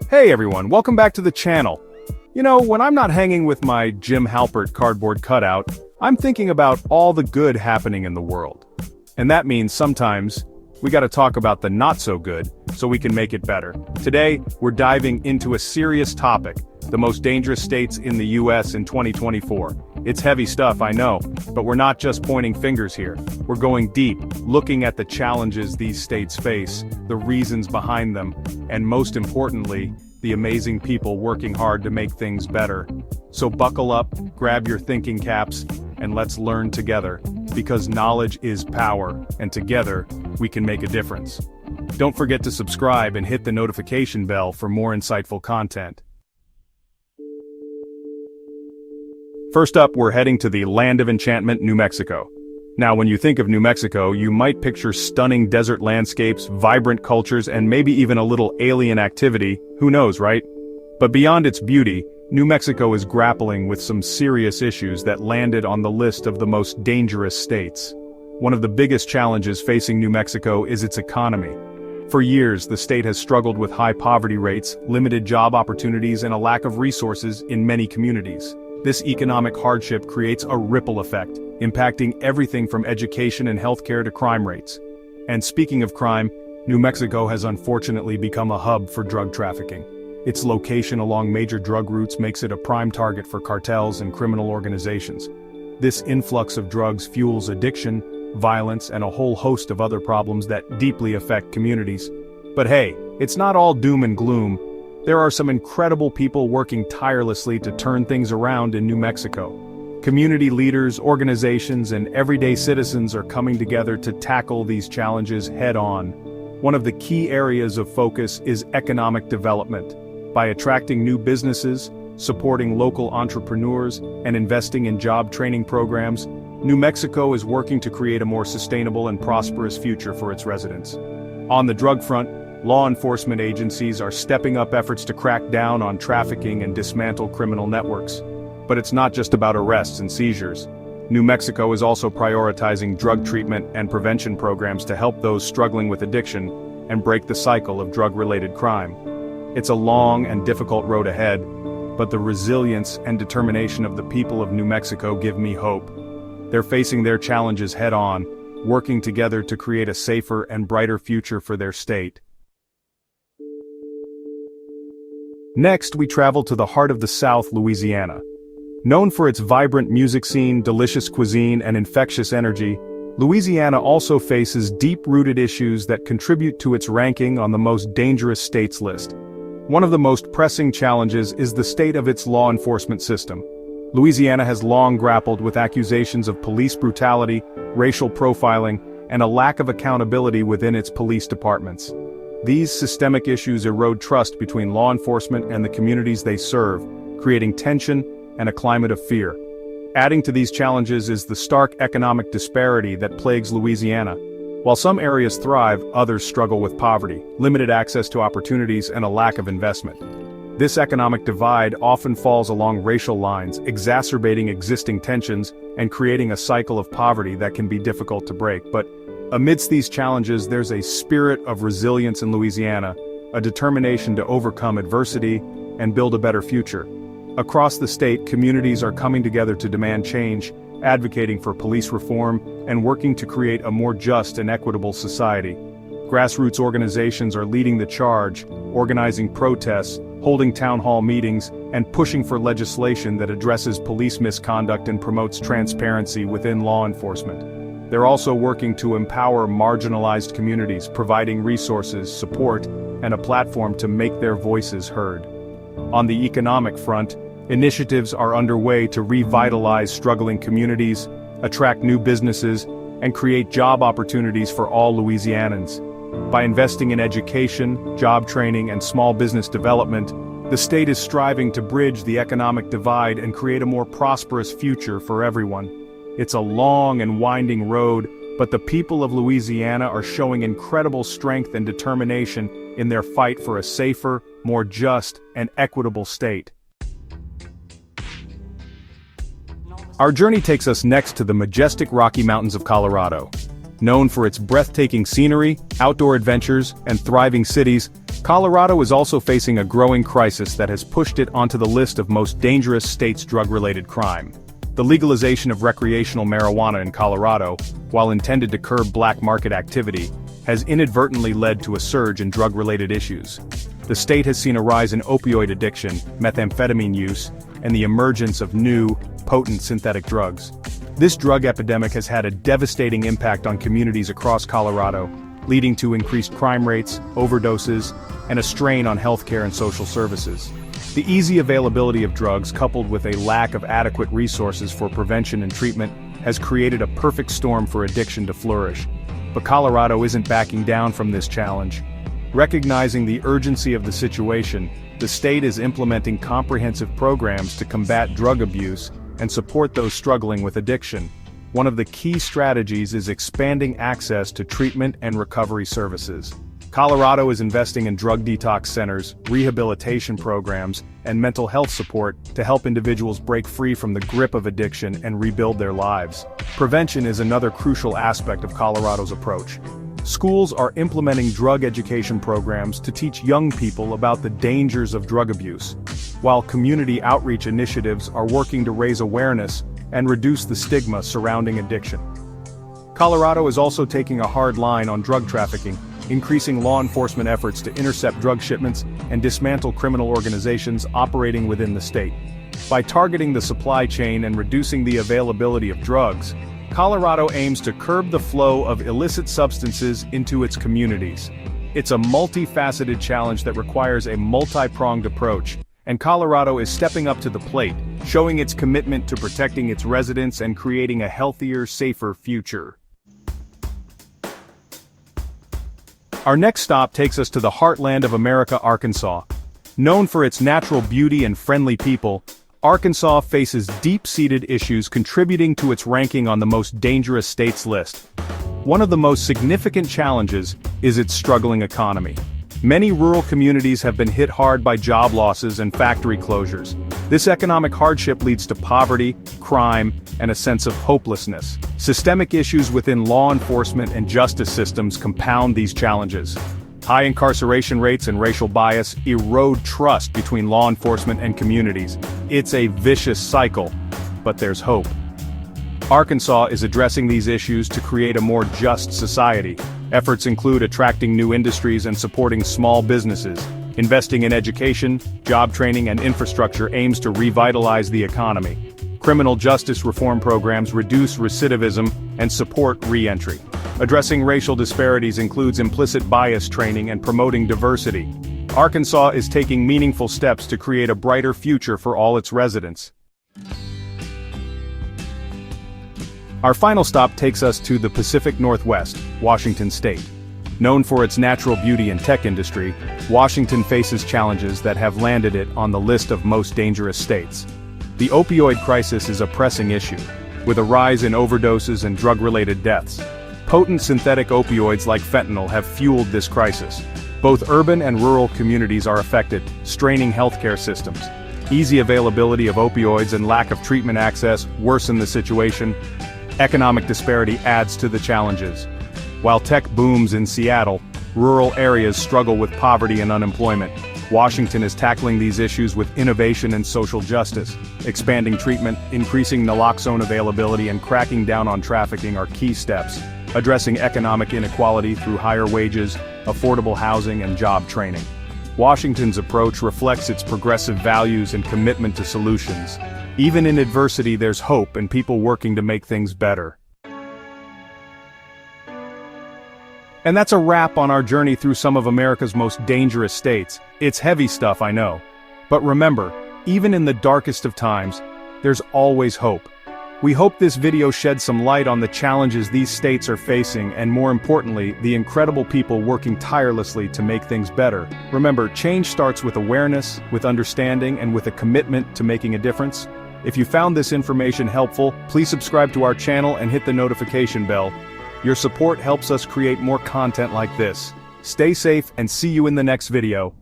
Hey everyone, welcome back to the channel. You know, when I'm not hanging with my Jim Halpert cardboard cutout, I'm thinking about all the good happening in the world. And that means sometimes, we gotta talk about the not so good, so we can make it better. Today, we're diving into a serious topic, the most dangerous states in the US in 2024. It's heavy stuff, I know, but we're not just pointing fingers here. We're going deep, looking at the challenges these states face, the reasons behind them, and most importantly, the amazing people working hard to make things better. So buckle up, grab your thinking caps, and let's learn together, because knowledge is power, and together, we can make a difference. Don't forget to subscribe and hit the notification bell for more insightful content. First up, we're heading to the Land of Enchantment, New Mexico. Now, when you think of New Mexico, you might picture stunning desert landscapes, vibrant cultures, and maybe even a little alien activity, who knows, right? But beyond its beauty, New Mexico is grappling with some serious issues that landed on the list of the most dangerous states. One of the biggest challenges facing New Mexico is its economy. For years, the state has struggled with high poverty rates, limited job opportunities, and a lack of resources in many communities. This economic hardship creates a ripple effect, impacting everything from education and healthcare to crime rates. And speaking of crime, New Mexico has unfortunately become a hub for drug trafficking. Its location along major drug routes makes it a prime target for cartels and criminal organizations. This influx of drugs fuels addiction, violence, and a whole host of other problems that deeply affect communities. But hey, it's not all doom and gloom. There are some incredible people working tirelessly to turn things around in New Mexico. Community leaders, organizations, and everyday citizens are coming together to tackle these challenges head-on. One of the key areas of focus is economic development. By attracting new businesses, supporting local entrepreneurs, and investing in job training programs, New Mexico is working to create a more sustainable and prosperous future for its residents. On the drug front, law enforcement agencies are stepping up efforts to crack down on trafficking and dismantle criminal networks. But it's not just about arrests and seizures. New Mexico is also prioritizing drug treatment and prevention programs to help those struggling with addiction and break the cycle of drug-related crime. It's a long and difficult road ahead, but the resilience and determination of the people of New Mexico give me hope. They're facing their challenges head-on, working together to create a safer and brighter future for their state. Next, we travel to the heart of the South, Louisiana. Known for its vibrant music scene, delicious cuisine, and infectious energy, Louisiana also faces deep-rooted issues that contribute to its ranking on the most dangerous states list. One of the most pressing challenges is the state of its law enforcement system. Louisiana has long grappled with accusations of police brutality, racial profiling, and a lack of accountability within its police departments. These systemic issues erode trust between law enforcement and the communities they serve, creating tension and a climate of fear. Adding to these challenges is the stark economic disparity that plagues Louisiana. While some areas thrive, others struggle with poverty, limited access to opportunities, and a lack of investment. This economic divide often falls along racial lines, exacerbating existing tensions and creating a cycle of poverty that can be difficult to break. But amidst these challenges, there's a spirit of resilience in Louisiana, a determination to overcome adversity and build a better future. Across the state, communities are coming together to demand change, advocating for police reform, and working to create a more just and equitable society. Grassroots organizations are leading the charge, organizing protests, holding town hall meetings, and pushing for legislation that addresses police misconduct and promotes transparency within law enforcement. They're also working to empower marginalized communities, providing resources, support, and a platform to make their voices heard. On the economic front, initiatives are underway to revitalize struggling communities, attract new businesses, and create job opportunities for all Louisianans. By investing in education, job training, and small business development, the state is striving to bridge the economic divide and create a more prosperous future for everyone. It's a long and winding road, but the people of Louisiana are showing incredible strength and determination in their fight for a safer, more just, and equitable state. Our journey takes us next to the majestic Rocky Mountains of Colorado. Known for its breathtaking scenery, outdoor adventures, and thriving cities, Colorado is also facing a growing crisis that has pushed it onto the list of most dangerous states' drug-related crime. The legalization of recreational marijuana in Colorado, while intended to curb black market activity, has inadvertently led to a surge in drug-related issues. The state has seen a rise in opioid addiction, methamphetamine use, and the emergence of new, potent synthetic drugs. This drug epidemic has had a devastating impact on communities across Colorado, leading to increased crime rates, overdoses, and a strain on healthcare and social services. The easy availability of drugs coupled with a lack of adequate resources for prevention and treatment has created a perfect storm for addiction to flourish. But Colorado isn't backing down from this challenge. Recognizing the urgency of the situation, the state is implementing comprehensive programs to combat drug abuse and support those struggling with addiction. One of the key strategies is expanding access to treatment and recovery services. Colorado is investing in drug detox centers, rehabilitation programs, and mental health support to help individuals break free from the grip of addiction and rebuild their lives. Prevention is another crucial aspect of Colorado's approach. Schools are implementing drug education programs to teach young people about the dangers of drug abuse, while community outreach initiatives are working to raise awareness and reduce the stigma surrounding addiction. Colorado is also taking a hard line on drug trafficking, increasing law enforcement efforts to intercept drug shipments and dismantle criminal organizations operating within the state. By targeting the supply chain and reducing the availability of drugs, Colorado aims to curb the flow of illicit substances into its communities. It's a multifaceted challenge that requires a multi-pronged approach, and Colorado is stepping up to the plate, showing its commitment to protecting its residents and creating a healthier, safer future. Our next stop takes us to the heartland of America, Arkansas. Known for its natural beauty and friendly people, Arkansas faces deep-seated issues contributing to its ranking on the most dangerous states list. One of the most significant challenges is its struggling economy. Many rural communities have been hit hard by job losses and factory closures. This economic hardship leads to poverty, crime, and a sense of hopelessness. Systemic issues within law enforcement and justice systems compound these challenges. High incarceration rates and racial bias erode trust between law enforcement and communities. It's a vicious cycle, but there's hope. Arkansas is addressing these issues to create a more just society. Efforts include attracting new industries and supporting small businesses. Investing in education, job training, and infrastructure aims to revitalize the economy. Criminal justice reform programs reduce recidivism and support re-entry. Addressing racial disparities includes implicit bias training and promoting diversity. Arkansas is taking meaningful steps to create a brighter future for all its residents. Our final stop takes us to the Pacific Northwest, Washington State. Known for its natural beauty and tech industry, Washington faces challenges that have landed it on the list of most dangerous states. The opioid crisis is a pressing issue, with a rise in overdoses and drug-related deaths. Potent synthetic opioids like fentanyl have fueled this crisis. Both urban and rural communities are affected, straining healthcare systems. Easy availability of opioids and lack of treatment access worsen the situation. Economic disparity adds to the challenges. While tech booms in Seattle, rural areas struggle with poverty and unemployment. Washington is tackling these issues with innovation and social justice. Expanding treatment, increasing naloxone availability, and cracking down on trafficking are key steps. Addressing economic inequality through higher wages, affordable housing, and job training. Washington's approach reflects its progressive values and commitment to solutions. Even in adversity, there's hope and people working to make things better. And that's a wrap on our journey through some of America's most dangerous states. It's heavy stuff, I know. But remember, even in the darkest of times, there's always hope. We hope this video sheds some light on the challenges these states are facing and, more importantly, the incredible people working tirelessly to make things better. Remember, change starts with awareness, with understanding, and with a commitment to making a difference. If you found this information helpful, please subscribe to our channel and hit the notification bell. Your support helps us create more content like this. Stay safe and see you in the next video.